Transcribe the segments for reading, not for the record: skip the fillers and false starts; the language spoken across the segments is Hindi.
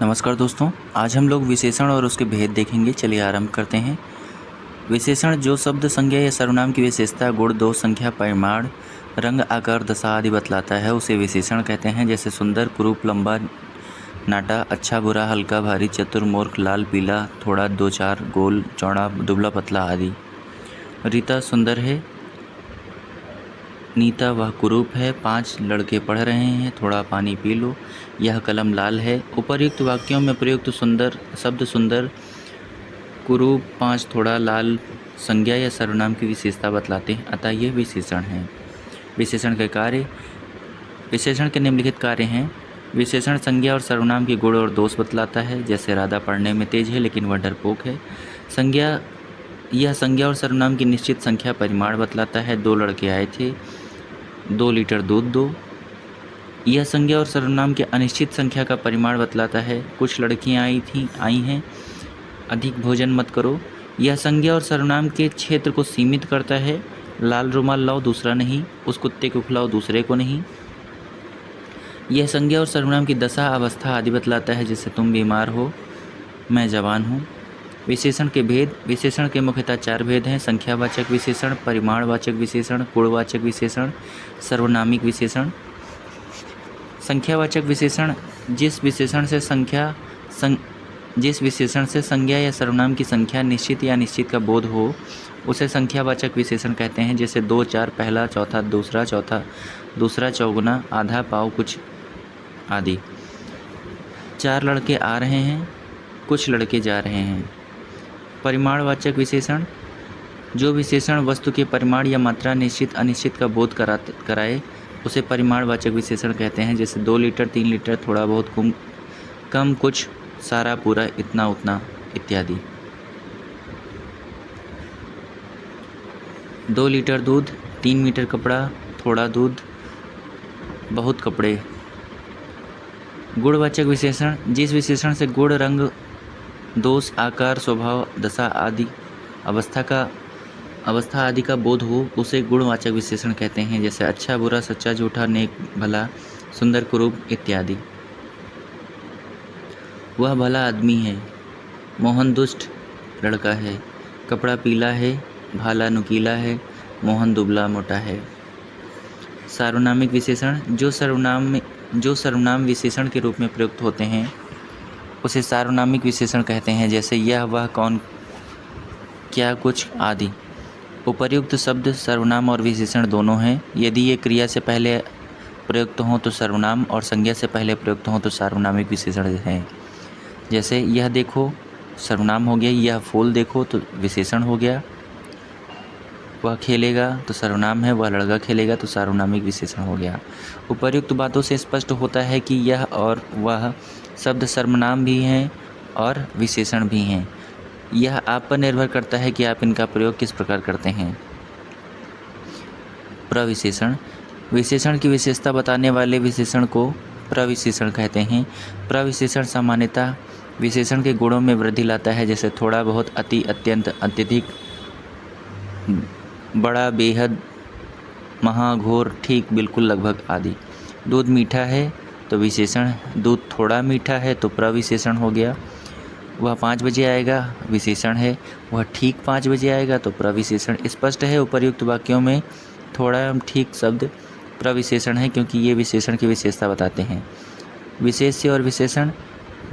नमस्कार दोस्तों, आज हम लोग विशेषण और उसके भेद देखेंगे। चलिए आरंभ करते हैं। विशेषण जो शब्द, संज्ञा या सर्वनाम की विशेषता, गुण, दोष, संख्या, परिमाण, रंग, आकार, दशा आदि बतलाता है उसे विशेषण कहते हैं। जैसे सुंदर, कुरूप, लंबा, नाटा, अच्छा, बुरा, हल्का, भारी, चतुर, मूर्ख, लाल, पीला, थोड़ा, दो चार, गोल, चौड़ा, दुबला, पतला आदि। रीता सुंदर है, नीता वह कुरूप है, 5 लड़के पढ़ रहे हैं, थोड़ा पानी पी लो, यह कलम लाल है। उपर्युक्त वाक्यों में प्रयुक्त सुंदर शब्द सुंदर, कुरूप, 5, थोड़ा, लाल संज्ञा या सर्वनाम की विशेषता बतलाते हैं, अतः ये विशेषण हैं। विशेषण के कार्य। विशेषण के निम्नलिखित कार्य हैं। विशेषण संज्ञा और सर्वनाम के गुण और दोष बतलाता है। जैसे राधा पढ़ने में तेज है लेकिन वह डरपोक है। यह संज्ञा और सर्वनाम की निश्चित संख्या, परिमाण बतलाता है। 2 लड़के आए थे, 2 लीटर दूध दो। यह संज्ञा और सर्वनाम के अनिश्चित संख्या का परिमाण बतलाता है। कुछ लड़कियां आई हैं, अधिक भोजन मत करो। यह संज्ञा और सर्वनाम के क्षेत्र को सीमित करता है। लाल रुमाल लाओ, दूसरा नहीं। उस कुत्ते को खिलाओ, दूसरे को नहीं। यह संज्ञा और सर्वनाम की दशा, अवस्था आदि बतलाता है। जैसे तुम बीमार हो, मैं जवान हूँ। विशेषण के भेद। विशेषण के मुख्यतः 4 भेद हैं। संख्यावाचक विशेषण, परिमाणवाचक विशेषण, गुणवाचक विशेषण, सर्वनामिक विशेषण। संख्यावाचक विशेषण जिस विशेषण से संज्ञा या सर्वनाम की संख्या, निश्चित या अनिश्चित का बोध हो उसे संख्यावाचक विशेषण कहते हैं। जैसे 2, 4, पहला, चौथा, दूसरा, चौथा, दूसरा, चौगुना, आधा, पाव, कुछ आदि। 4 लड़के आ रहे हैं, कुछ लड़के जा रहे हैं। परिमाणवाचक विशेषण जो विशेषण वस्तु के परिमाण या मात्रा, निश्चित अनिश्चित का बोध कराए उसे परिमाणवाचक विशेषण कहते हैं। जैसे 2 लीटर, 3 लीटर, थोड़ा बहुत, कम, कुछ, सारा, पूरा, इतना, उतना इत्यादि। 2 लीटर दूध, 3 मीटर कपड़ा, थोड़ा दूध, बहुत कपड़े। गुणवाचक विशेषण जिस विशेषण से गुण, रंग, दोष, आकार, स्वभाव, दशा आदि अवस्था आदि का बोध हो उसे गुणवाचक विशेषण कहते हैं। जैसे अच्छा, बुरा, सच्चा, झूठा, नेक, भला, सुंदर, कुरूप इत्यादि। वह भला आदमी है, मोहन दुष्ट लड़का है, कपड़ा पीला है, भाला नुकीला है, मोहन दुबला मोटा है। सार्वनामिक विशेषण जो सर्वनाम विशेषण के रूप में प्रयुक्त होते हैं उसे सार्वनामिक विशेषण कहते हैं। जैसे यह, वह, कौन, क्या, कुछ आदि। उपर्युक्त शब्द सर्वनाम और विशेषण दोनों हैं। यदि ये क्रिया से पहले प्रयुक्त हों तो सर्वनाम और संज्ञा से पहले प्रयुक्त हों तो सार्वनामिक विशेषण हैं। जैसे यह देखो सर्वनाम हो गया, यह फूल देखो तो विशेषण हो गया, वह खेलेगा तो सर्वनाम है, वह लड़का खेलेगा तो सार्वनामिक विशेषण हो गया। उपर्युक्त बातों से स्पष्ट होता है कि यह और वह शब्द सर्वनाम भी हैं और विशेषण भी हैं। यह आप पर निर्भर करता है कि आप इनका प्रयोग किस प्रकार करते हैं। प्रविशेषण विशेषण की विशेषता बताने वाले विशेषण को प्रविशेषण कहते हैं। प्रविशेषण सामान्यतः विशेषण के गुणों में वृद्धि लाता है। जैसे थोड़ा, बहुत, अति, अत्यंत, अत्यधिक, बड़ा, बेहद, महा, घोर, ठीक, बिल्कुल, लगभग आदि। दूध मीठा है तो विशेषण, दूध थोड़ा मीठा है तो प्रविशेषण हो गया। वह 5 बजे आएगा विशेषण है, वह ठीक 5 बजे आएगा तो प्रविशेषण। स्पष्ट है उपर्युक्त वाक्यों में थोड़ा एवं ठीक शब्द प्रविशेषण है क्योंकि ये विशेषण की विशेषता बताते हैं। विशेष्य और विशेषण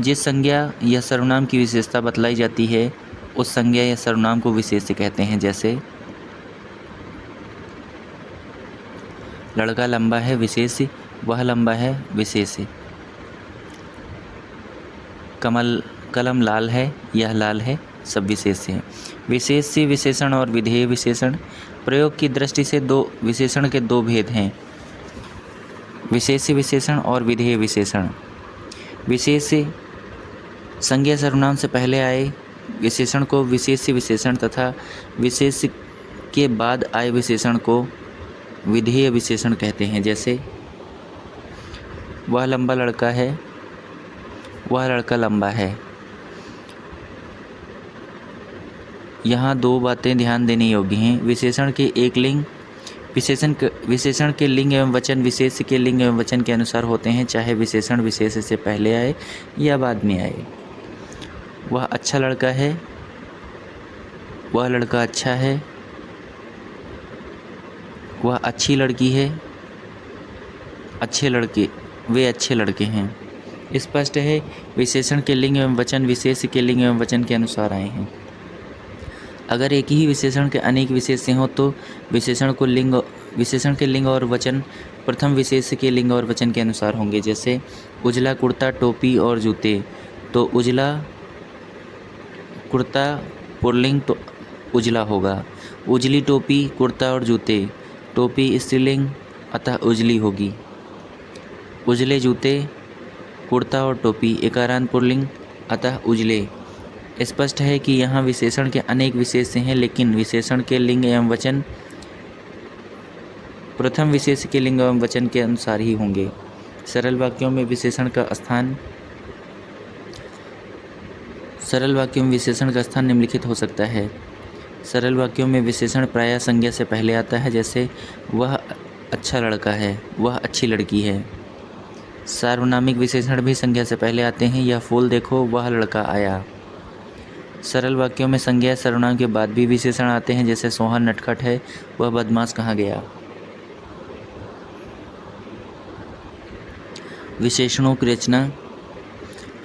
जिस संज्ञा या सर्वनाम की विशेषता बतलाई जाती है उस संज्ञा या सर्वनाम को विशेष्य कहते हैं। जैसे लड़का लंबा है, विशेष्य, वह लंबा है, विशेष्य। कलम लाल है, यह लाल है, सब विशेष्य हैं। विशेष्य विशेषण और विधेय विशेषण प्रयोग की दृष्टि से विशेषण के 2 भेद हैं। विशेष्य विशेषण और विधेय विशेषण। विशेष्य संज्ञा सर्वनाम से पहले आए विशेषण को विशेष्य विशेषण तथा विशेष्य के बाद आए विशेषण को विधेय विशेषण कहते हैं। जैसे वह लंबा लड़का है, वह लड़का लंबा है। यहाँ 2 बातें ध्यान देने योग्य हैं। विशेषण के एक लिंग विशेषण के लिंग एवं वचन विशेष के लिंग एवं वचन के अनुसार होते हैं, चाहे विशेषण विशेष से पहले आए या बाद में आए। वह अच्छा लड़का है, वह लड़का अच्छा है, वह अच्छी लड़की है, अच्छे लड़के, वे अच्छे लड़के हैं। स्पष्ट है, विशेषण के लिंग एवं वचन विशेष के लिंग एवं वचन के अनुसार आए हैं। अगर एक ही विशेषण के अनेक विशेष्य हों तो विशेषण के लिंग और वचन प्रथम विशेष्य के लिंग और वचन के अनुसार होंगे। जैसे उजला कुर्ता, टोपी और जूते, तो उजला कुर्ता पुल्लिंग तो उजला होगा। उजली टोपी, कुर्ता और जूते, टोपी स्त्रीलिंग अतः उजली होगी। उजले जूते, कुर्ता और टोपी एकारांत पुल्लिंग अतः उजले। स्पष्ट है कि यहाँ विशेषण के अनेक विशेष्य हैं, लेकिन विशेषण के लिंग एवं वचन प्रथम विशेष के लिंग एवं वचन के अनुसार ही होंगे। सरल वाक्यों में विशेषण का स्थान निम्नलिखित हो सकता है। सरल वाक्यों में विशेषण प्रायः संज्ञा से पहले आता है, जैसे वह अच्छा लड़का है, वह अच्छी लड़की है। सार्वनामिक विशेषण भी संज्ञा से पहले आते हैं, यह फूल देखो, वह लड़का आया। सरल वाक्यों में संज्ञा सर्वनाम के बाद भी विशेषण आते हैं, जैसे सोहन नटखट है, वह बदमाश कहाँ गया। विशेषणों की रचना।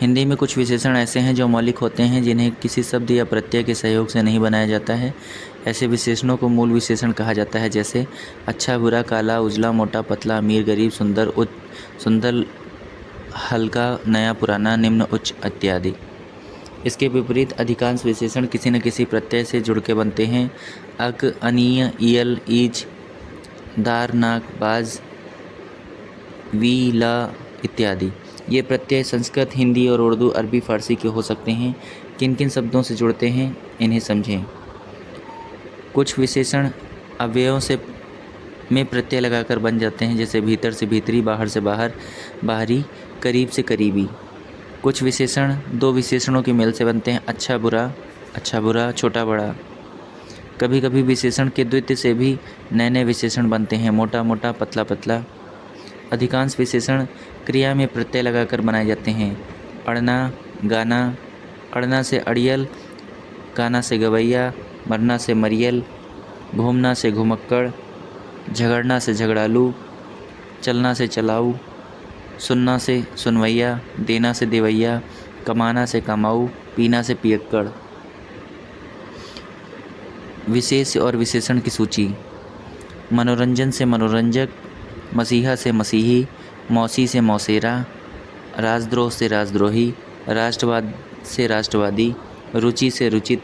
हिंदी में कुछ विशेषण ऐसे हैं जो मौलिक होते हैं, जिन्हें किसी शब्द या प्रत्यय के सहयोग से नहीं बनाया जाता है। ऐसे विशेषणों को मूल विशेषण कहा जाता है, जैसे अच्छा बुरा, काला उजला, मोटा पतला, अमीर गरीब, सुंदर हल्का, नया पुराना, निम्न उच्च इत्यादि। इसके विपरीत अधिकांश विशेषण किसी न किसी प्रत्यय से जुड़ के बनते हैं। अक, अनीय, ईयल, ईज, दार, नाक, बाज, वी, ला इत्यादि। ये प्रत्यय संस्कृत, हिंदी और उर्दू, अरबी, फारसी के हो सकते हैं। किन किन शब्दों से जुड़ते हैं इन्हें समझें। कुछ विशेषण अव्ययों में प्रत्यय लगाकर बन जाते हैं, जैसे भीतर से भीतरी, बाहर से बाहर, बाहरी, करीब से करीबी। कुछ विशेषण दो विशेषणों के मेल से बनते हैं, अच्छा बुरा, छोटा बड़ा। कभी कभी विशेषण के द्वित्व से भी नए नए विशेषण बनते हैं, मोटा मोटा, पतला पतला। अधिकांश विशेषण क्रिया में प्रत्यय लगाकर बनाए जाते हैं। अड़ना, गाना, अड़ना से अड़ियल, गाना से गवैया, मरना से मरियल, घूमना से घुमक्कड़, झगड़ना से झगड़ालू, चलना से चलाऊ, सुनना से सुनवैया, देना से देवैया, कमाना से कमाऊ, पीना से पियक्कड़। विशेष और विशेषण की सूची। मनोरंजन से मनोरंजक, मसीहा से मसीही, मौसी से मौसेरा, राजद्रोह से राजद्रोही, राष्ट्रवाद से राष्ट्रवादी, रुचि से रुचित,